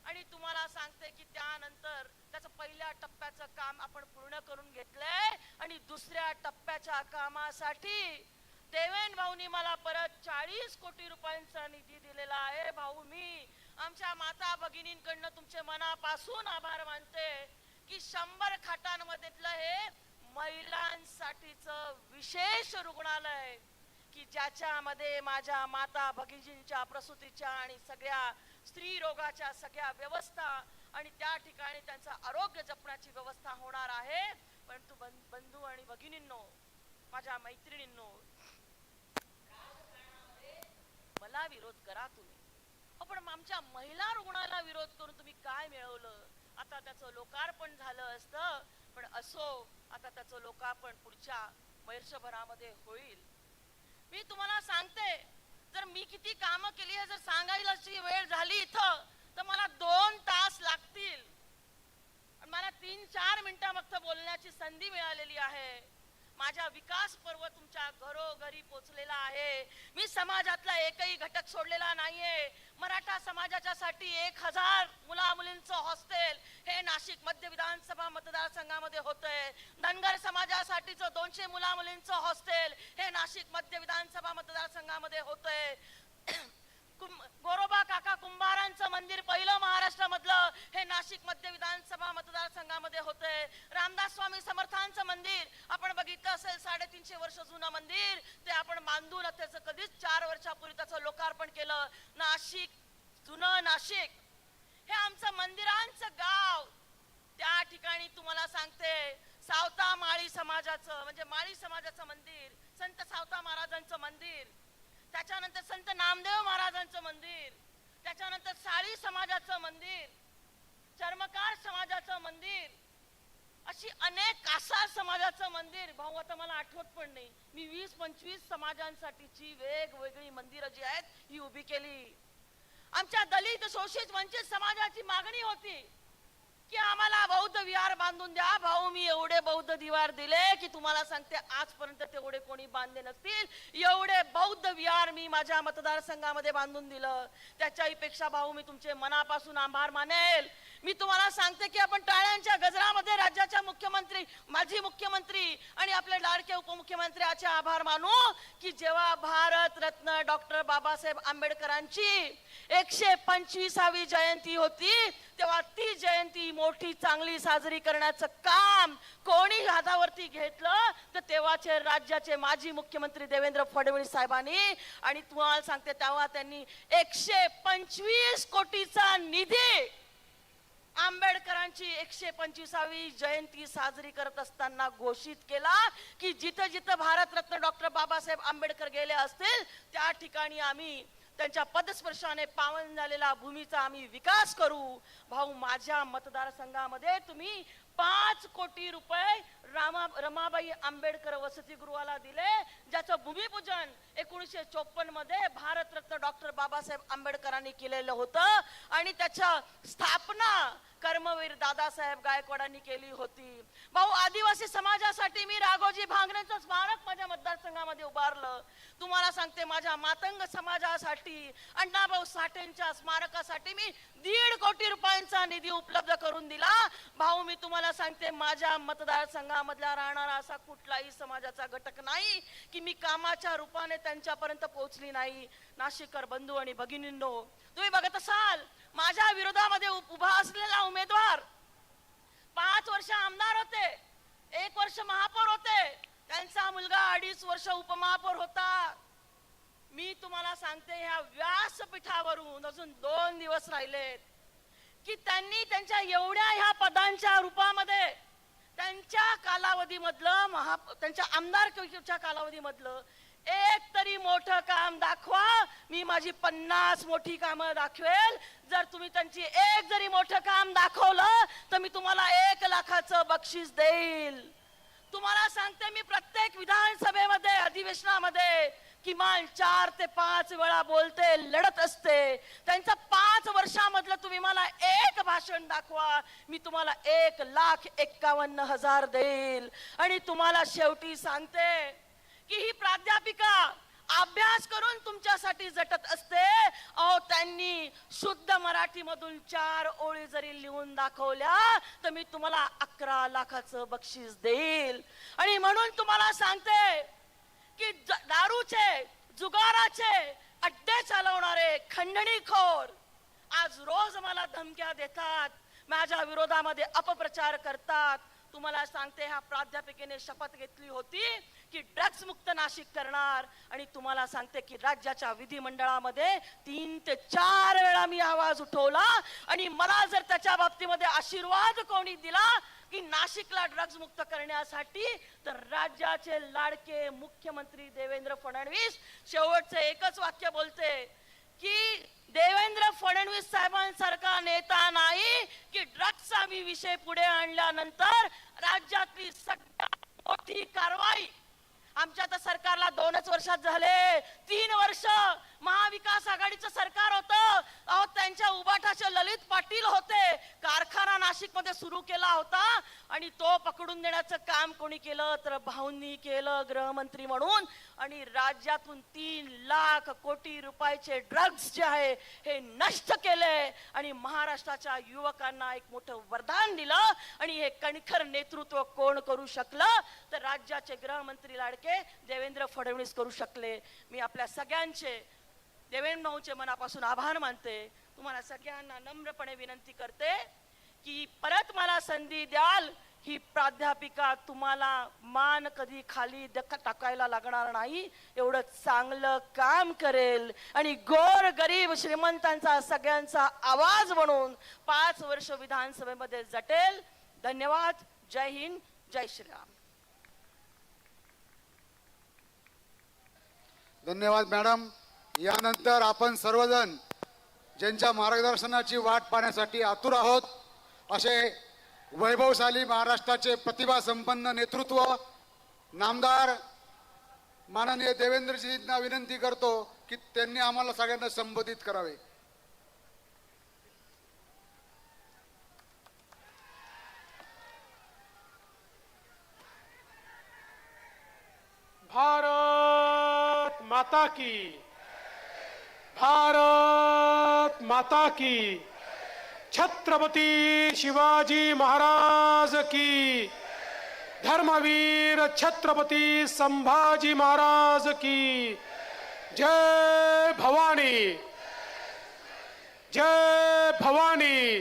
आणि तुम्हाला सांगते की त्यानंतर त्याचं पहिल्या टप्प्याचं काम आपण पूर्ण करून घेतलंय आणि दुसऱ्या टप्प्याच्या कामासाठी देवेंद्र भाऊनी मला परत 40 कोटी रुपयांचा निधी दिलेला आहे. भाऊ मी आमच्या माता भगिनींकडनं तुमचे मनापासून आभार मानते की 100 खाटांमधलं हे महिलांसाठीच विशेष रुग्णालय की ज्याच्यामध्ये माझ्या माता भगिनींच्या प्रसूतीच्या आणि सगळ्या स्त्री रोगाच्या सगळ्या व्यवस्था आणि त्या ठिकाणी त्यांचं आरोग्य जपण्याची व्यवस्था होणार आहे. परंतु बंधू आणि भगिनींनो, माझ्या मैत्रिणींनो, मला विरोध करा तुम्ही, पण आमच्या महिला रुग्णाला विरोध करून तुम्ही काय मिळवलं? आता त्याचं लोकार्पण झालं असतं, पण असो, आता त्याचं लोकार्पण पुढच्या वर्षभरामध्ये होईल. मी तुम्हाला सांगते, जर मी किती कामं केली आहे जर सांगायलाची वेळ झाली इथं तर मला 2 तास लागतील. मला 3-4 मिनिटं फक्त बोलण्याची संधी मिळालेली आहे. माझा विकास पर्व तुमच्या घरोघरी पोचलेला आहे. मी समाजातला एकही घटक सोडलेला नाहीये. मराठा समाजाच्या साठी 1000 मुला मुलींचं हॉस्टेल हे नाशिक मध्य विधानसभा मतदारसंघामध्ये होतंय. धनगर समाजासाठीचं 200 मुला मुलींचं हॉस्टेल हे नाशिक मध्य विधानसभा मतदारसंघामध्ये होतंय. गोरोबा काका कुंभारांचं मंदिर पहिलं महाराष्ट्रामधलं हे नाशिक मध्य विधानसभा मतदारसंघामध्ये होतंय. रामदास स्वामी समर्थांचं मंदिर आपण बघितलं असेल, 350 वर्ष जुनं मंदिर, ते आपण बांधून त्याचं कधीच 4 वर्षापूर्वी त्याचं लोकार्पण केलं. नाशिक, जुनं नाशिक हे आमचं मंदिरांचं गाव. त्या ठिकाणी तुम्हाला सांगते सावता माळी समाजाचं म्हणजे माळी समाजाचं मंदिर, संत सावता महाराजांचं मंदिर, त्याच्यानंतर संत नामदेव महाराजांचं मंदिर, त्याच्यानंतर साळी समाजाचं मंदिर, चर्मकार समाजाचं मंदिर, अशी अनेक कासार समाजाचं मंदिर. भाऊ आता मला आठवत पण नाही, मी 20-25 समाजांसाठीची वेगवेगळी मंदिरं जी आहेत ही उभी केली. आमच्या दलित शोषित वंचित समाजाची मागणी होती की आम्हाला बौद्ध विहार बांधून द्या. भाऊ मी एवढे बौद्ध विहार दिले की तुम्हाला सांगते आजपर्यंत तेवढे कोणी बांधले नसतील. एवढे बौद्ध विहार मी माझ्या मतदारसंघामध्ये बांधून दिलं. त्याच्याही पेक्षा भाऊ मी तुमचे मनापासून आभार मानेल. मी तुम्हाला सांगते की आपण टाळ्यांच्या गजरामध्ये राज्याच्या मुख्यमंत्री, माजी मुख्यमंत्री आणि आपले लाडके उपमुख्यमंत्र्याचे आभार मानू की जेव्हा भारत रत्न डॉक्टर बाबासाहेब आंबेडकरांची 125वी जयंती होती तेव्हा ती जयंती मोठी चांगली साजरी करण्याचं काम कोणी हातावरती घेतलं तर तेव्हाचे राज्याचे माजी मुख्यमंत्री देवेंद्र फडणवीस साहेबांनी. आणि तुम्हाला सांगते तेव्हा त्यांनी 125 कोटीचा निधी आंबेडकरांची 125वी जयंती साजरी करत असताना घोषित केला की जिथं जिथं भारतरत्न डॉक्टर बाबासाहेब आंबेडकर गेले असतील त्या ठिकाणी आम्ही त्यांच्या पदस्पर्शाने पावन झालेला भूमीचा आम्ही विकास करू. भाऊ माझ्या मतदारसंघामध्ये तुम्ही 5 कोटी रुपये रमाबाई आंबेडकर वसतिगृहाला दिले, ज्याचं भूमिपूजन 1954 मध्ये भारतरत्न डॉक्टर बाबासाहेब आंबेडकरांनी केलेलं होतं आणि त्याच्या स्थापना कर्मवीर दादासाहेब गायकवाडांनी केली होती. भाऊ आदिवासी समाजासाठी मी राघोजी भांगरेंचं स्मारक माझ्या मतदारसंघामध्ये उभारलं. तुम्हाला सांगते माझ्या मातंग समाजासाठी अण्णाभाऊ साठेंच्या स्मारकासाठी मी 1.5 कोटी रुपयांचा निधी उपलब्ध करून दिला. भाऊ मी तुम्हाला सांगते माझ्या मतदारसंघामधला राहणारा असा कुठलाही समाजाचा घटक नाही की मी कामाच्या रूपाने त्यांच्यापर्यंत पोहोचली नाही. नाशिककर बंधू आणि भगिनींनो, तुम्ही बघत असाल माझ्या विरोधामध्ये उभा असलेला उमेदवार 5 वर्ष आमदार होते, 1 वर्ष महापौर होते, त्यांचा मुलगा 2.5 वर्ष उपमहापौर होता. मी तुम्हाला सांगते ह्या व्यासपीठावरून अजून 2 दिवस राहिलेत की त्यांनी त्यांच्या एवढ्या ह्या पदांच्या रूपामध्ये त्यांच्या कालावधीमधलं त्यांच्या आमदारकीच्या कालावधीमधलं एक तरी मोठं काम दाखवा. मी माझी 50 मोठी कामं दाखवेल. जर तुम्ही त्यांची एक जरी मोठं काम दाखवलं तर मी तुम्हाला 1 लाखाचं बक्षीस देईल. तुम्हाला सांगते मी प्रत्येक विधानसभेमध्ये अधिवेशनामध्ये किमान 4 ते 5 वेळा बोलते, लढत असते. त्यांचं 5 वर्षामधलं तुम्ही मला एक भाषण दाखवा, मी तुम्हाला 1,51,000 देईल. आणि तुम्हाला शेवटी सांगते की ही प्राध्यापिका अभ्यास करून तुमच्यासाठी झटत असते. अहो त्यांनी शुद्ध मराठी मधून 4 ओळी जरी लिहून दाखवल्या तर मी तुम्हाला 11 लाखाचं बक्षीस देईल. आणि म्हणून तुम्हाला सांगते की दारूचे, जुगाराचे अड्डे चालवणारे खंडणीखोर आज रोज मला धमक्या देतात, माझ्या विरोधामध्ये अपप्रचार करतात. तुम्हाला सांगते ह्या प्राध्यापिकेने शपथ घेतली होती की ड्रग्ज मुक्त नाशिक करणार. आणि तुम्हाला सांगते की राज्याच्या विधिमंडळामध्ये 3 ते 4 वेळा मी आवाज उठवला. आणि मला जर त्याच्या बाबतीमध्ये आशीर्वाद कोणी दिला की नाशिकला ड्रग्ज मुक्त करण्यासाठी तर राज्याचे लाडके मुख्यमंत्री देवेंद्र फडणवीस. शेवटचे एकच वाक्य बोलते की देवेंद्र फडणवीस साहेबांसारखा नेता नाही की ड्रग्जचा विषय पुढे आणल्यानंतर राज्यातली सगळ्यात मोठी कारवाई आमच्या तर सरकारला 2च वर्षात झाले. 3 वर्ष महाविकास आघाडीचं सरकार होतं. अहो त्यांच्या उबाठाचे ललित पाटील होते. कारखाना नाशिक मध्ये सुरू केला होता आणि तो पकडून देण्याचं काम कोणी केलं तर भाऊंनी केलं गृहमंत्री म्हणून. आणि राज्यातून 3 लाख कोटी रुपयाचे ड्रग्ज जे आहे हे नष्ट केले आणि महाराष्ट्राच्या युवकांना एक मोठं वरदान दिलं. आणि हे कणखर नेतृत्व कोण करू शकलं तर राज्याचे गृहमंत्री लाडके देवेंद्र फडणवीस करू शकले. मी आपल्या सगळ्यांचे देवेंद्र भाऊंचे मनापासून आभार मानते. तुम्हाला सगळ्यांना नम्रपणे विनंती करते की परत मला संधी द्याल. ही प्राध्यापिका तुम्हाला मान कधी खाली टाकायला लागणार नाही, एवढं चांगलं काम करेल आणि गोर गरीब श्रीमंतांचा सगळ्यांचा आवाज बनून 5 वर्ष विधानसभेमध्ये झटेल. धन्यवाद. जय हिंद, जय श्रीराम. धन्यवाद मॅडम. यानंतर आपण सर्वजण ज्यांच्या मार्गदर्शनाची वाट पाहण्यासाठी आतुर आहोत असे वैभवशाली महाराष्ट्राचे प्रतिभा संपन्न नेतृत्व नामदार माननीय देवेंद्रजींना विनंती करतो की त्यांनी आम्हाला सगळ्यांना संबोधित करावे. भारत माता की, भारत माता की, छत्रपती शिवाजी महाराज की, धर्मवीर छत्रपती संभाजी महाराज की, जय भवानी, जय भवानी,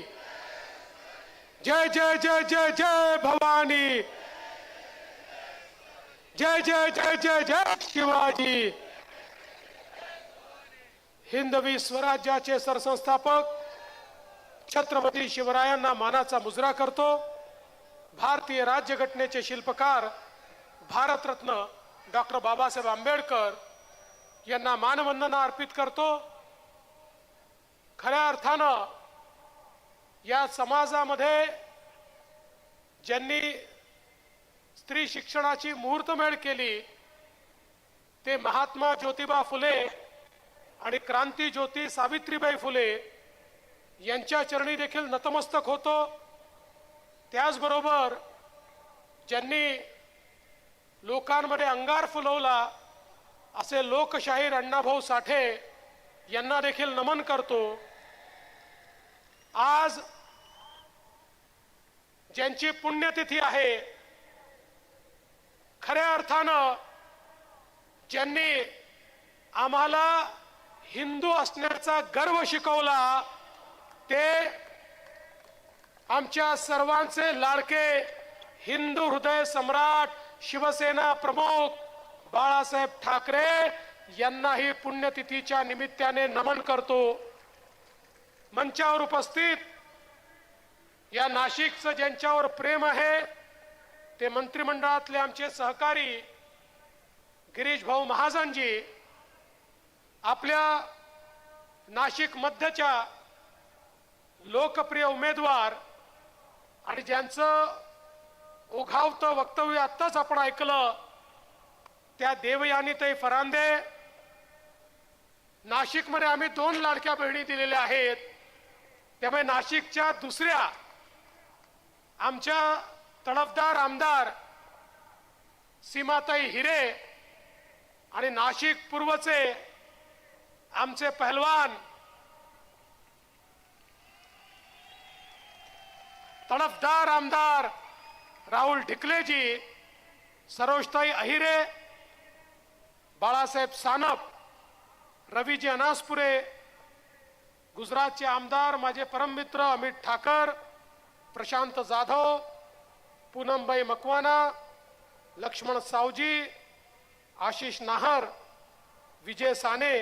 जय जय जय जय जय भवानी, जय जय जय जय जय शिवाजी. हिंदवी स्वराज्याचे सरसंस्थापक छत्रपती शिवरायांना मानाचा मुजरा करतो. भारतीय राज्यघटनेचे शिल्पकार भारतरत्न डॉक्टर बाबासाहेब आंबेडकर यांना मानवंदना अर्पित करतो. खऱ्या अर्थानं या समाजामध्ये ज्यांनी स्त्री शिक्षणाची मुहूर्तमेढ केली ते महात्मा ज्योतिबा फुले आणि क्रांती ज्योती सावित्रीबाई फुले यांच्या चरणी देखील नतमस्तक होतो. त्याचबरोबर ज्यांनी लोकांमध्ये अंगार फुलवला असे लोकशाहीर अण्णाभाऊ साठे यांना देखील नमन करतो. आज ज्यांची पुण्यतिथी आहे, खऱ्या अर्थानं ज्यांनी आम्हाला हिंदू असण्याचा गर्व शिकवला ते आमच्या सर्वांचे लाडके हिंदू हृदय सम्राट शिवसेना प्रमुख बाळासाहेब ठाकरे यांनाही पुण्यतिथीच्या निमित्ताने नमन करतो. मंचावर उपस्थित या नाशिकचं ज्यांच्यावर प्रेम आहे ते मंत्रिमंडळातले आमचे सहकारी गिरीश भाऊ महाजनजी, आपल्या नाशिक मध्यच्या लोकप्रिय उमेदवार आणि ज्यांचं ओघावतं वक्तव्य आत्ताच आपण ऐकलं त्या देवयानीताई फरांदे. नाशिकमध्ये आम्ही 2 लाडक्या बहिणी दिलेल्या आहेत, त्यामुळे नाशिकच्या दुसऱ्या आमच्या तडफदार आमदार सीमाताई हिरे आणि नाशिक पूर्वचे आमचे पहलवान तडफदार आमदार राहुल ढिकलेजी, सरोजताई अहिरे, बाळासाहेब सानप, रवीजी अनासपुरे, गुजरातचे आमदार माझे परममित्र अमित ठाकर, प्रशांत जाधव, पूनमबाई मकवाना, लक्ष्मण सावजी, आशिष नाहर, विजय साने,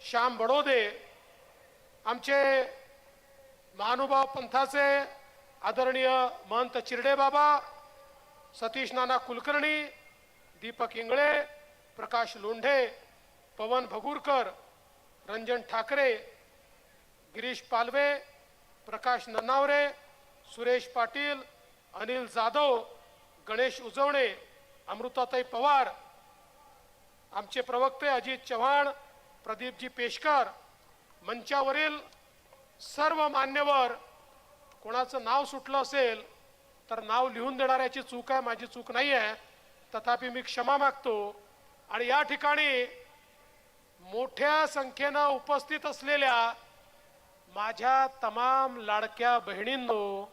श्याम बडोदे, आमचे महानुभाव पंथाचे आदरणीय महंत चिरडे बाबा, सतीश नाना कुलकर्णी, दीपक इंगळे, प्रकाश लोंढे, पवन भगुरकर, रंजन ठाकरे, गिरीश पालवे, प्रकाश नन्नावरे, सुरेश पाटील, अनिल जाधव, गणेश उजवणे, अमृताताई पवार, आमचे प्रवक्ते अजित चव्हाण, प्रदीपजी पेशकर, मंचावरील सर्व मान्यवर. कोणाचं नाव सुटलं असेल तर नाव लिहून देणाऱ्याची चूक आहे, माझी चूक नाही आहे, तथापि मी क्षमा मागतो. आणि या ठिकाणी मोठ्या संख्येनं उपस्थित असलेल्या माझ्या तमाम लाडक्या बहिणींनो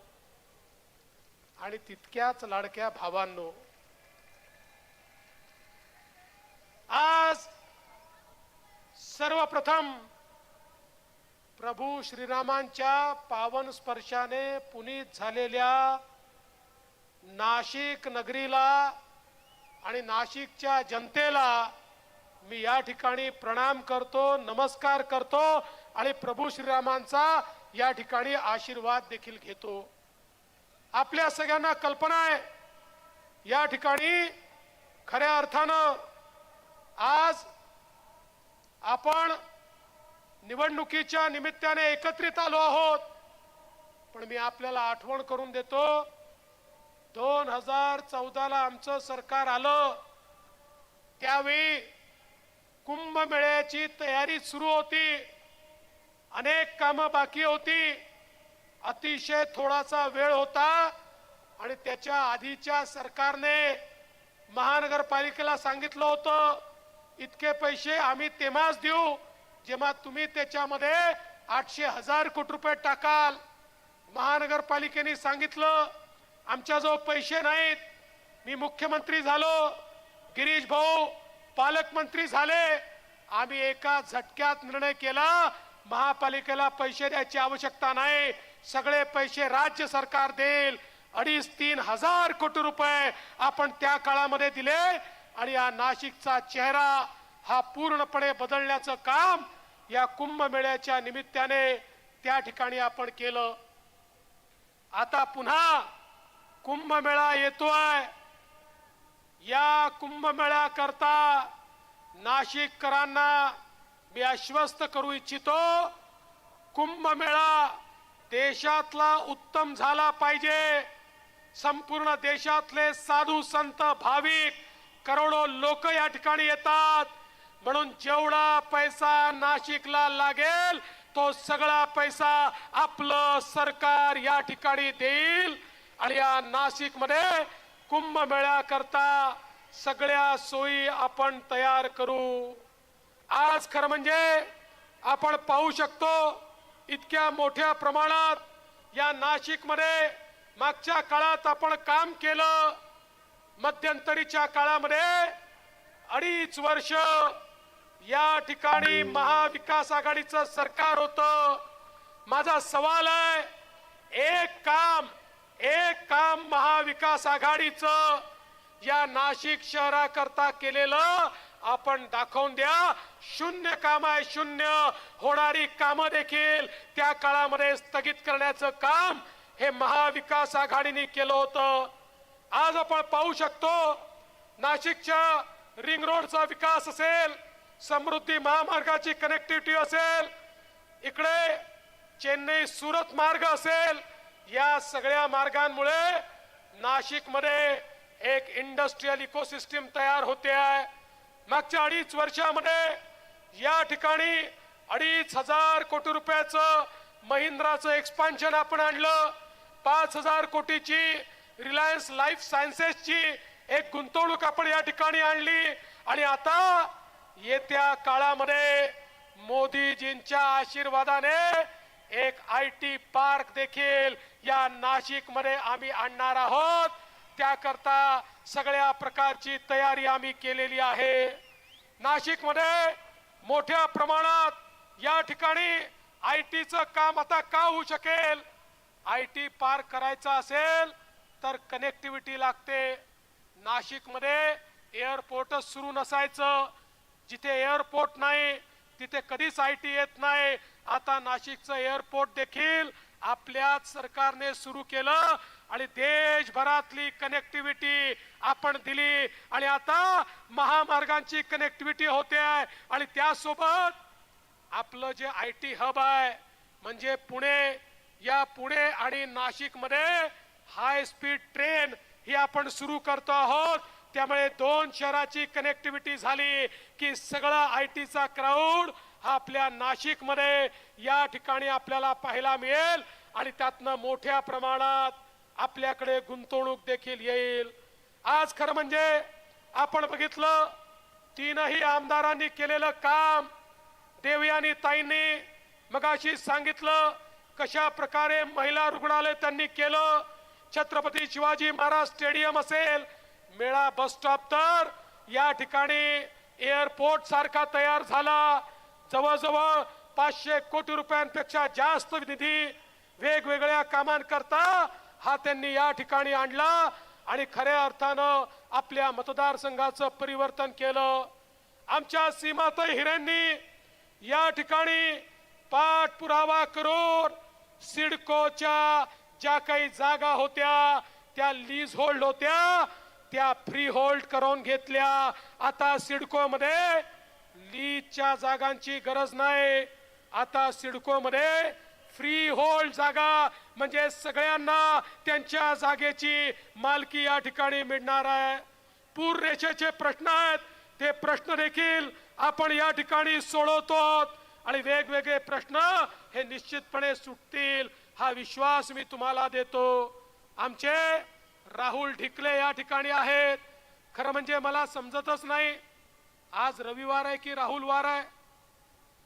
आणि तितक्याच लाडक्या भावांनो, आज सर्वप्रथम प्रभू श्रीरामांच्या पावन स्पर्शाने पुनीत झालेल्या नाशिक नगरीला आणि नाशिकच्या जनतेला मी या ठिकाणी प्रणाम करतो, नमस्कार करतो आणि प्रभू श्रीरामांचा या ठिकाणी आशीर्वाद देखील घेतो. आपल्या सगळ्यांना कल्पना आहे या ठिकाणी खऱ्या अर्थानं आज आपण निवडणुकीच्या निमित्ताने एकत्रित आलो आहोत. पण मी आपल्याला आठवण करून देतो, 2014ला आमचं सरकार आलं त्यावेळी कुंभमेळ्याची तयारी सुरू होती. अनेक कामं बाकी होती. अतिशय थोडासा वेळ होता आणि त्याच्या आधीच्या सरकारने महानगरपालिकेला सांगितलं होतं, इतके पैसे आम्ही तेव्हाच देऊ जेव्हा तुम्ही त्याच्यामध्ये 800,000 कोटी रुपये टाकाल. महानगरपालिकेने सांगितलं आमच्याजवळ पैसे नाहीत. मी मुख्यमंत्री झालो, गिरीश भाऊ पालकमंत्री झाले. आम्ही एका झटक्यात निर्णय केला, महापालिकेला पैसे द्यायची आवश्यकता नाही, सगळे पैसे राज्य सरकार देईल. 2,5-3 हजार कोटी रुपये आपण त्या काळामध्ये दिले आणि या नाशिकचा चेहरा हा पूर्णपणे बदलण्याचं काम या कुंभमेळ्याच्या निमित्ताने त्या ठिकाणी आपण केलं. आता पुन्हा कुंभमेळा येतोय. या कुंभमेळ्या करता नाशिककरांना मी आश्वस्त करू इच्छितो, कुंभमेळा देशातला उत्तम झाला पाहिजे. संपूर्ण देशातले साधू संत भाविक करोडो लोक या ठिकाणी येतात. म्हणून जेवढा पैसा नाशिकला लागेल तो सगळा पैसा आपलं सरकार या ठिकाणी देईल आणि या नाशिकमध्ये कुंभमेळा करता सगळ्या सोयी आपण तयार करू. आज खरं म्हणजे आपण पाहू शकतो इतक्या मोठ्या प्रमाणात या नाशिकमध्ये मागच्या काळात आपण काम केलं. मध्यंतरीच्या काळामध्ये 2.5 वर्ष या ठिकाणी महाविकास आघाडीचं सरकार होतं. माझा सवाल आहे, एक काम महाविकास आघाडीचं या नाशिक शहराकरता केलेलं आपण दाखवून द्या. शून्य काम आहे, शून्य. होणारी कामं देखील त्या काळामध्ये स्थगित करण्याचं काम हे महाविकास आघाडीने केलं होतं. आज आपण पाहू शकतो नाशिकच्या रिंग रोडचा विकास असेल, समृद्धी महामार्गाची कनेक्टिव्हिटी असेल, इकडे चेन्नई सुरत मार्ग असेल, या सगळ्या मार्गांमुळे नाशिकमध्ये एक इंडस्ट्रियल इकोसिस्टम तयार होते आहे. मागच्या 2.5 वर्षामध्ये या ठिकाणी 2,500 कोटी रुपयाचं महिंद्राचं एक्सपान्शन आपण आणलं. 5,000 कोटीची रिलायन्स लाईफ सायन्सेसची एक गुंतवणूक आपण या ठिकाणी आणली आणि आता येत्या काळामध्ये मोदीजींच्या आशीर्वादाने एक IT पार्क देखील या नाशिकमध्ये आम्ही आणणार आहोत. त्याकरता सगळ्या प्रकारची तयारी आम्ही केलेली आहे. नाशिकमध्ये मोठ्या प्रमाणात या ठिकाणी ITचं काम आता का होऊ शकेल? IT पार्क करायचा असेल तर कनेक्टिव्हिटी लागते. नाशिकमध्ये एअरपोर्टच सुरू नसायचं. जिथे एअरपोर्ट नाही तिथे कधीच IT येत नाही. आता नाशिकचं एअरपोर्ट देखील आपल्याच सरकारने सुरू केलं आणि देशभरातली कनेक्टिव्हिटी आपण दिली आणि आता महामार्गांची कनेक्टिव्हिटी होते आहे. आणि त्यासोबत आपलं जे IT हब आहे म्हणजे पुणे, या पुणे आणि नाशिकमध्ये हाय स्पीड ट्रेन ही आपण सुरू करतो आहोत. त्यामुळे 2 शहराची कनेक्टिव्हिटी झाली की सगळा ITचा क्राऊड हा आपल्या नाशिकमध्ये या ठिकाणी आपल्याला पाहायला मिळेल आणि त्यातनं मोठ्या प्रमाणात आपल्याकडे गुंतवणूक देखील येईल. आज खरं म्हणजे आपण बघितलं 3ही आमदारांनी केलेलं काम. देवयानी ताईंनी मगाशी सांगितलं कशा प्रकारे महिला रुग्णालय त्यांनी केलं. छत्रपती शिवाजी महाराज स्टेडियम असेल, मेळा बस स्टॉप, तर या ठिकाणी एअरपोर्ट सारखा तयार झाला. जवळजवळ 500 कोटी रुपयांपेक्षा जास्त निधी वेगवेगळ्या कामांकरता हा त्यांनी या ठिकाणी आणला आणि खऱ्या अर्थानं आपल्या मतदारसंघाचं परिवर्तन केलं. आमच्या सीमाताई हिरेंनी या ठिकाणी पाठपुरावा करून सिडकोच्या ज्या काही जागा होत्या त्या लीज होल्ड होत्या त्या फ्री होल्ड करून घेतल्या. आता सिडको मध्ये लीजच्या जागांची गरज नाही. आता सिडको मध्ये फ्री होल्ड जागा म्हणजे सगळ्यांना त्यांच्या जागेची मालकी या ठिकाणी मिळणार आहे. पूर रेषेचे प्रश्न आहेत, ते प्रश्न देखील आपण या ठिकाणी सोडवतो आणि वेगवेगळे प्रश्न हे निश्चितपणे सुटतील हा विश्वास मी तुम्हाला देतो. आमचे राहुल ढिकले या ठिकाणी आहेत. खरं म्हणजे मला समजतच नाही, आज रविवार आहे की राहुल वार आहे,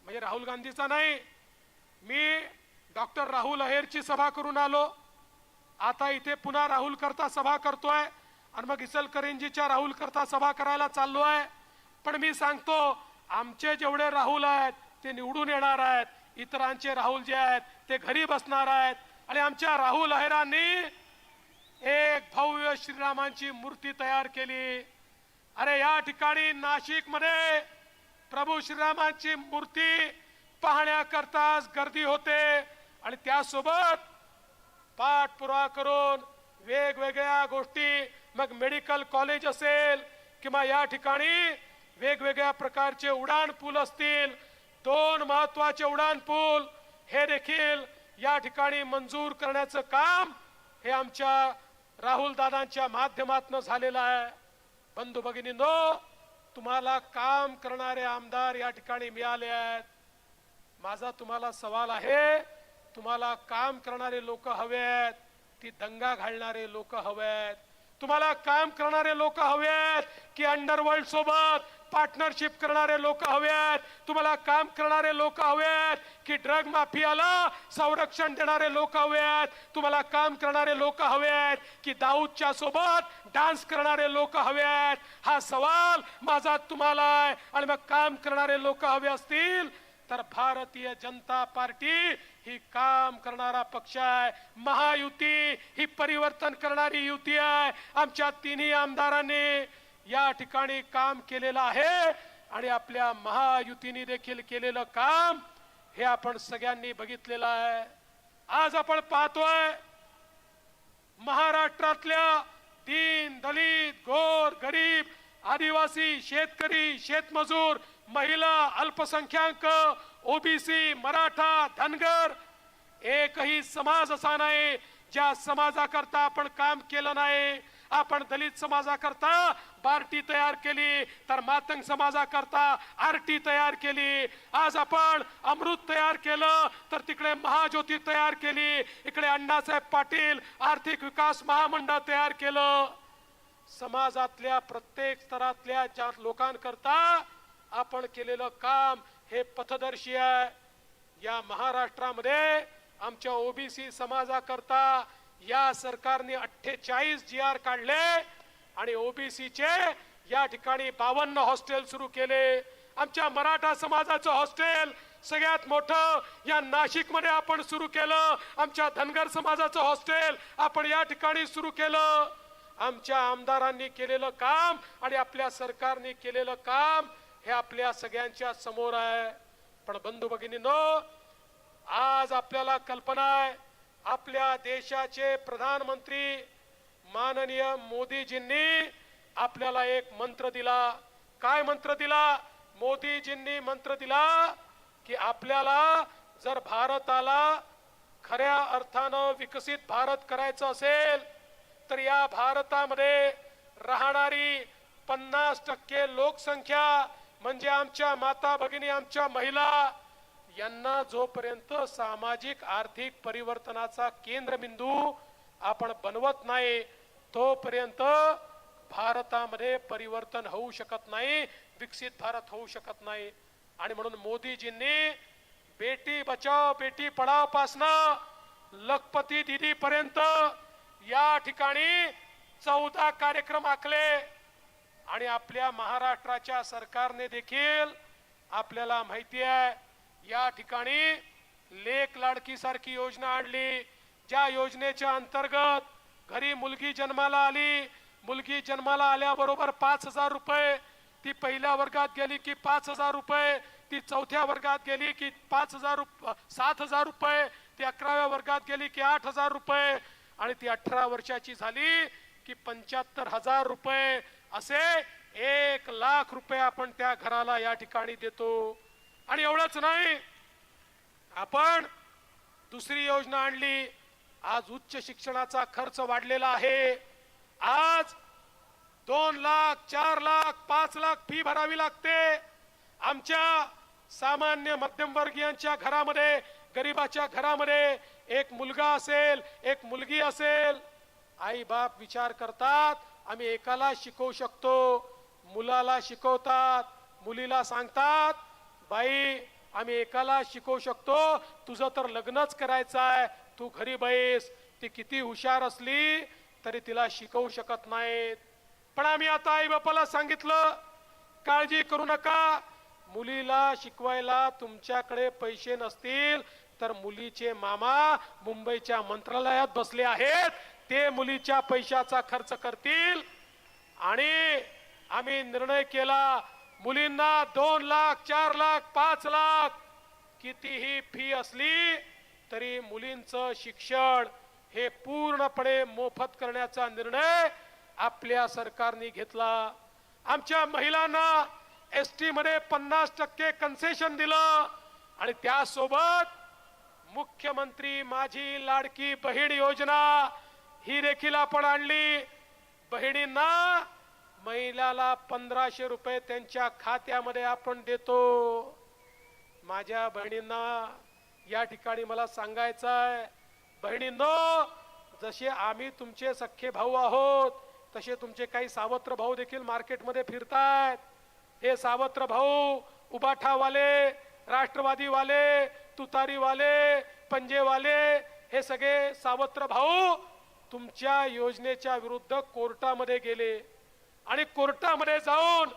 म्हणजे राहुल गांधीचा नाही. मी डॉक्टर राहुल अहेरची सभा करून आलो, आता इथे पुन्हा राहुल करता सभा करतोय आणि मग इचलकरंजीच्या राहुल करता सभा करायला चाललो आहे. पण मी सांगतो, आमचे जेवढे राहुल आहेत ते निवडून येणार आहेत, इतरांचे राहुल जे आहेत ते घरी बसणार आहेत. आणि आमच्या राहुल अहेरांनी एक भव्य श्रीरामांची मूर्ती तयार केली. अरे या ठिकाणी नाशिक मध्ये प्रभू श्रीरामांची मूर्ती पाहण्याकरताच गर्दी होते आणि त्यासोबत पाठपुरावा करून वेगवेगळ्या गोष्टी, मग मेडिकल कॉलेज असेल किंवा या ठिकाणी वेगवेगळ्या प्रकारचे उडान पूल असतील, 2 महत्वाचे उडान पूल हे देखील या ठिकाणी मंजूर करण्याचं काम हे आमच्या राहुल दादांच्या माध्यमातून झालेलं आहे. बंधू भगिनींनो, तुम्हाला काम करणारे आमदार या ठिकाणी मिळाले आहेत. माझा तुम्हाला सवाल आहे, तुम्हाला काम करणारे लोक हवे आहेत, ती दंगा घालणारे लोक हवे आहेत? तुम्हाला काम करणारे लोक हवे आहेत की अंडरवर्ल्ड सोबत पार्टनरशिप करणारे लोक हवे आहेत? तुम्हाला काम करणारे लोक हवे आहेत की ड्रग माफियाला संरक्षण देणारे लोक हवे आहेत? तुम्हाला काम करणारे लोक हवे आहेत की दाऊदच्या सोबत डान्स करणारे लोक हवे आहेत? हा सवाल माझा तुम्हाला आहे. आणि मग काम करणारे लोक हवे असतील तर भारतीय जनता पार्टी ही काम करणारा पक्ष आहे. महायुती ही परिवर्तन करणारी युती आहे. आमच्या तिन्ही आमदारांनी या ठिकाणी काम केलेलं आहे आणि आपल्या महायुतीने देखील केलेलं काम हे आपण सगळ्यांनी बघितलेलं आहे. आज आपण पाहतोय महाराष्ट्रातल्या दीन दलित, गोर गरीब, आदिवासी, शेतकरी, शेतमजूर, महिला, अल्पसंख्याक, ओबीसी, मराठा, धनगर, एकही समाज असा नाही ज्या समाजाकरता आपण काम केलं नाही. आपण दलित समाजाकरता बार्टी तयार केली, तर मातंग समाजाकरता आरटी तयार केली. आज आपण अमृत तयार केलं, तर तिकडे महाज्योती तयार केली. इकडे अण्णासाहेब पाटील आर्थिक विकास महामंडळ तयार केलं. समाजातल्या प्रत्येक स्तरातल्या ज्या लोकांकरता आपण केलेलं काम हे पथदर्शी आहे. या महाराष्ट्रामध्ये आमच्या ओबीसी समाजाकरता या सरकारने 48 GR काढले आणि ओबीसीचे या ठिकाणी 52 हॉस्टेल सुरू केले. आमच्या मराठा समाजाचं हॉस्टेल सगळ्यात मोठं या नाशिक मध्ये आपण सुरू केलं. आमच्या धनगर समाजाचं हॉस्टेल आपण या ठिकाणी सुरू केलं. आमच्या आमदारांनी केलेलं काम आणि आपल्या सरकारने केलेलं काम हे आपल्या सगळ्यांच्या समोर आहे. पण बंधू भगिनींनो, आज आपल्याला कल्पना आहे, आपल्या देशाचे प्रधानमंत्री माननीय मोदीजींनी आपल्याला एक मंत्र दिला. काय मंत्र दिला? मोदीजींनी मंत्र दिला की आपल्याला जर भारताला खऱ्या अर्थानं विकसित भारत करायचं असेल तर या भारतामध्ये राहणारी 50% लोकसंख्या म्हणजे आमच्या माता भगिनी, आमच्या महिला यांना जोपर्यंत सामाजिक आर्थिक परिवर्तनाचा केंद्रबिंदू आपण बनवत नाही तोपर्यंत भारतामध्ये परिवर्तन होऊ शकत नाही, विकसित भारत होऊ शकत नाही. आणि म्हणून मोदीजींनी बेटी बचाओ बेटी पढाओ पासनं लखपती दीदी पर्यंत या ठिकाणी 14 कार्यक्रम आखले. आणि आपल्या महाराष्ट्राच्या सरकारने देखील आपल्याला माहिती आहे या ठिकाणी लेक लाडकी सारखी योजना आणली, ज्या योजनेच्या अंतर्गत घरी मुलगी जन्माला आली, मुलगी जन्माला आल्याबरोबर 5,000 रुपये, ती पहिल्या वर्गात गेली की 5,000 रुपये, ती चौथ्या वर्गात गेली की 7,000 रुपये, ती 11व्या वर्गात गेली की 8,000 रुपये आणि ती 18 वर्षाची झाली की 75,000 रुपये असे 1,00,000 रुपये आपण त्या घराला या ठिकाणी देतो. आणि एवढंच नाही, आपण दुसरी योजना आणली. आज उच्च शिक्षणाचा खर्च वाढलेला आहे. आज 2 लाख 4 लाख 5 लाख फी भरावी लागते. आमच्या सामान्य मध्यमवर्गीयांच्या घरामध्ये, गरिबाच्या घरामध्ये एक मुलगा असेल, एक मुलगी असेल, आई बाप विचार करतात आम्ही एकाला शिकवू शकतो. मुलाला शिकवतात, मुलीला सांगतात बाई आम्ही एकाला शिकवू शकतो, तुझं तर लग्नच करायचं आहे, तू घरी बैस. ती किती हुशार असली तरी तिला शिकवू शकत नाहीत. पण आम्ही आता आई बापाला सांगितलं काळजी करू नका, मुलीला शिकवायला तुमच्याकडे पैसे नसतील तर मुलीचे मामा मुंबईच्या मंत्रालयात बसले आहेत, ते मुलीच्या पैशाचा खर्च करतील. आणि आम्ही निर्णय केला मुलींना 2 लाख 4 लाख 5 लाख कितीही फी असली तरी मुलींचं शिक्षण हे पूर्णपणे मोफत करण्याचा निर्णय आपल्या सरकारने घेतला. आमच्या महिलांना एसटी मध्ये 50% कन्सेशन दिलं. आणि त्यासोबत मुख्यमंत्री माझी लाडकी बहीण योजना ही देखील आपण आणली. बहिणींना महिलाला 1,500 रुपये त्यांच्या खात्यामध्ये आपण देतो. माझ्या बहिणींना या ठिकाणी मला सांगायचं आहे, बहिणींनो, जसे आम्ही तुमचे सख्खे भाऊ आहोत तसे तुमचे काही सावत्र भाऊ देखील मार्केटमध्ये फिरतायत. हे सावत्र भाऊ उबाठावाले, राष्ट्रवादीवाले, तुतारीवाले, पंजेवाले, हे सगळे सावत्र भाऊ तुमच्या योजनेच्या विरुद्ध कोर्टामध्ये गेले. आणि कोर्टामध्ये जाऊन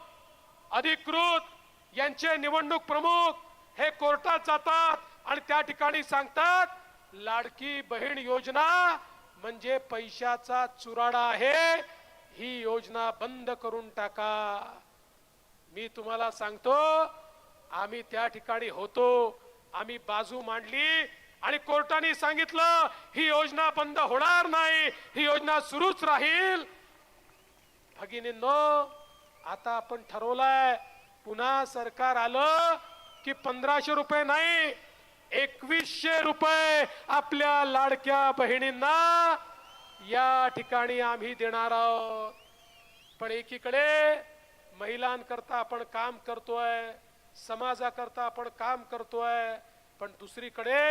अधिकृत यांचे निवडणूक प्रमुख हे कोर्टात जातात आणि त्या ठिकाणी सांगतात लाडकी बहीण योजना म्हणजे पैशाचा चुराडा आहे, ही योजना बंद करून टाका. मी तुम्हाला सांगतो आम्ही त्या ठिकाणी होतो, आम्ही बाजू मांडली आणि कोर्टाने सांगितलं ही योजना बंद होणार नाही, ही योजना सुरूच राहील. भगिनींनो, आता आपण ठरवलंय पुन्हा सरकार आलं की 1,500 रुपये नाही 2,100 रुपये आपल्या लाडक्या बहिणींना या ठिकाणी आम्ही देणार आहोत. पण एकीकडे महिलांकरता आपण काम करतोय, समाजाकरता आपण काम करतोय, पण दुसरीकडे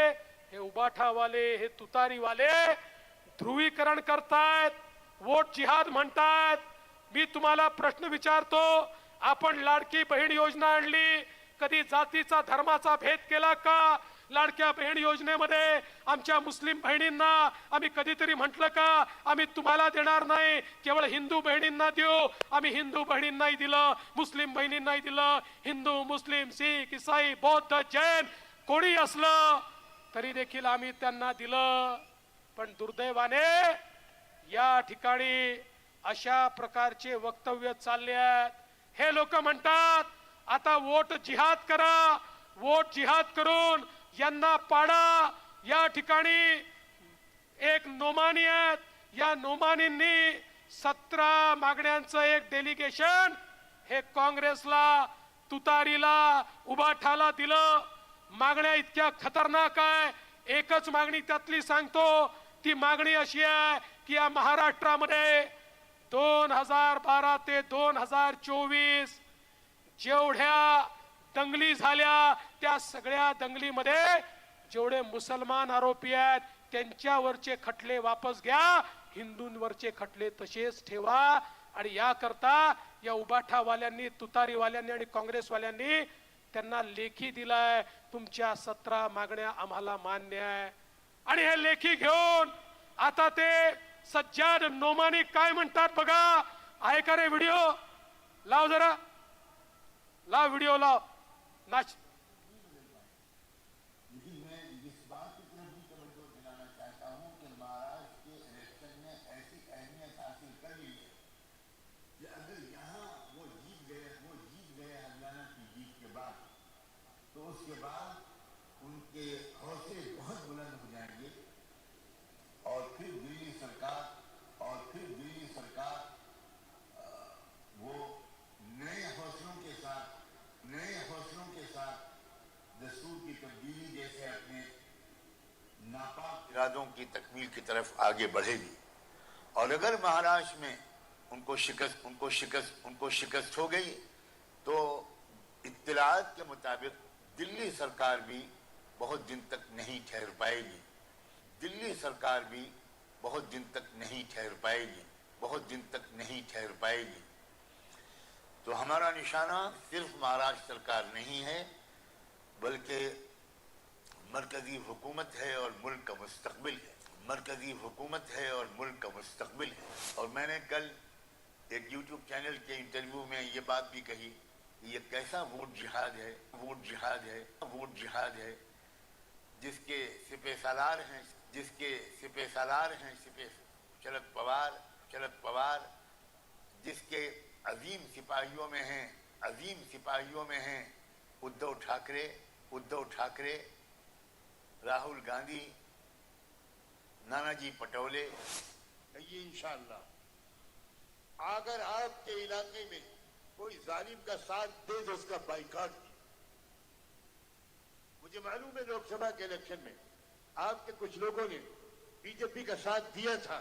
हे उबाठावाले, हे तुतारीवाले ध्रुवीकरण करतायत, वोट जिहाद म्हणतायत. मी तुम्हाला प्रश्न विचारतो, आपण लाडकी बहीण योजना आणली, कधी जातीचा धर्माचा भेद केला का? लाडक्या बहीण योजनेमध्ये आमच्या मुस्लिम बहिणींना आम्ही कधीतरी म्हटलं का आम्ही तुम्हाला देणार नाही, केवळ हिंदू बहिणींना देऊ? आम्ही हिंदू बहिणींनाही दिलं, मुस्लिम बहिणींनाही दिलं. हिंदू, मुस्लिम, शीख, ईसाई, बौद्ध, जैन कोणी असलं तरी देखील आम्ही त्यांना दिलं. पण दुर्दैवाने या ठिकाणी अशा प्रकारचे वक्तव्य चालले आहेत. हे लोक म्हणतात आता वोट जिहाद करा, वोट जिहाद करून यांना पाडा. या ठिकाणी एक नोमानी आहेत, या नोमानींनी 17 मागण्यांचं एक डेलिगेशन हे काँग्रेसला, तुतारीला, उबाठाला दिलं. मागण्या इतक्या खतरनाक आहे. एकच मागणी त्यातली सांगतो, ती मागणी अशी आहे की या महाराष्ट्रामध्ये 2012 ते 2024 जेवढ्या दंगली झाल्या त्या सगळ्या दंगलीमध्ये जेवढे मुसलमान आरोपी आहेत त्यांच्यावरचे खटले वापस घ्या, हिंदूंवरचे खटले तसेच ठेवा. आणि याकरता या उबाठावाल्यांनी, तुतारीवाल्यांनी आणि काँग्रेसवाल्यांनी त्यांना लेखी दिलाय, तुमच्या 17 मागण्या आम्हाला मान्य आहे. आणि हे लेखी घेऊन आता ते सज्जाद नोमानी काय म्हणतात बघा. आहे का रे व्हिडिओ? लाव जरा, लाव व्हिडिओ, लाव नाच. तो उसके बाद उनके हौसले बहुत बुलंद हो जाएंगे और फिर दिल्ली सरकार इरादों की तकमील की तरफ आगे बढ़ेगी। और अगर महाराष्ट्र में उनको शिकस्त हो गई तो इत्तलात के मुताबिक दिल्ली सरकार भी बहुत दिन तक नहीं ठहर पाएगी। दिल्ली सरकार भी बहुत दिन तक नहीं ठहर पाएगी, बहुत दिन तक नहीं ठहर पाएगी। तो हमारा निशाना सिर्फ महाराष्ट्र सरकार नहीं है, बल्कि मरकजी हुकूमत है और मुल्क का मुस्तकबिल है। मरकजी हुकूमत है और मुल्क का मुस्तकबिल है। और मैंने कल एक यूट्यूब चैनल के इंटरव्यू में ये बात भी कही कि ये कैसा वोट जिहाद है, वोट जिहाद है, वोट जिहाद है, जिसके सिपह सालार हैं, सिपह शरद पवार, जिसके अजीम सिपाहियों में हैं उद्धव ठाकरे, राहुल गांधी, नानाजी पटोले। ये इंशाअल्लाह अगर आपके इलाके में कोई जालिम का साथ दे तो उसका बाइकाट कीजिए। मुझे मालूम है लोकसभा के इलेक्शन में आपके कुछ लोगों ने बीजेपी का साथ दिया था।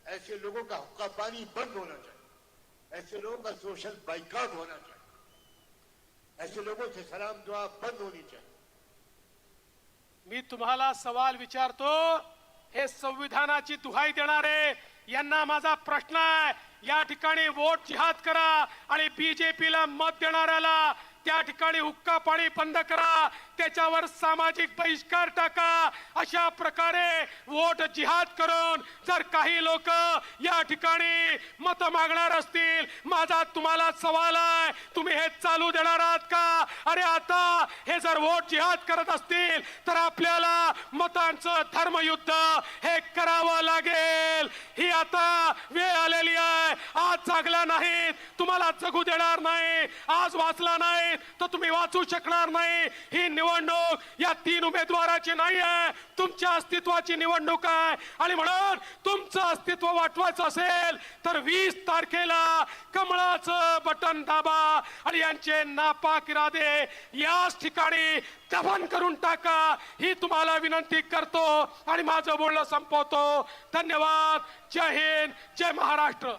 ऐसे लोगों का हुक्का पानी बंद होना चाहिए, ऐसे लोगों का सोशल बाइकाट होना चाहिए, ऐसे लोगों से सलाम दुआ बंद होनी चाहिए। मी तुम्हाला सवाल विचारतो, हे संविधानाची दुहाई देणारे यांना माझा प्रश्न आहे, या ठिकाणी वोट जिहाद करा आणि बीजेपीला मत देणाऱ्याला त्या ठिकाणी हुक्का पाणी बंद करा, त्याच्यावर सामाजिक बहिष्कार टाका। अशा प्रकारे वोट जिहाद करून जर काही लोक या ठिकाणी मत मागणार असतील, माझा तुम्हाला सवाल आहे, तुम्ही हे चालू देणार आहात का? अरे आता हे जर वोट जिहाद करत असतील तर आपल्याला मतांचं धर्मयुद्ध हे करावं लागेल। ही आता वेळ आलेली आहे, आज जागला नाहीत तुम्हाला जगू देणार नाही, आज वाचला नाही तर तुम्ही वाचू शकणार नाही। ही निवडणूक या 3 उमेदवाराची नाही आहे, तुमच्या अस्तित्वाची निवडणूक आहे। आणि म्हणून तुमचं अस्तित्व वाटवायचं असेल तर 20 तारखेला कमळाचं बटन दाबा आणि यांचे नापाक इरादे याच ठिकाणी दफन करून टाका, ही तुम्हाला विनंती करतो आणि माझं बोलणं संपवतो। धन्यवाद। जय हिंद, जय महाराष्ट्र।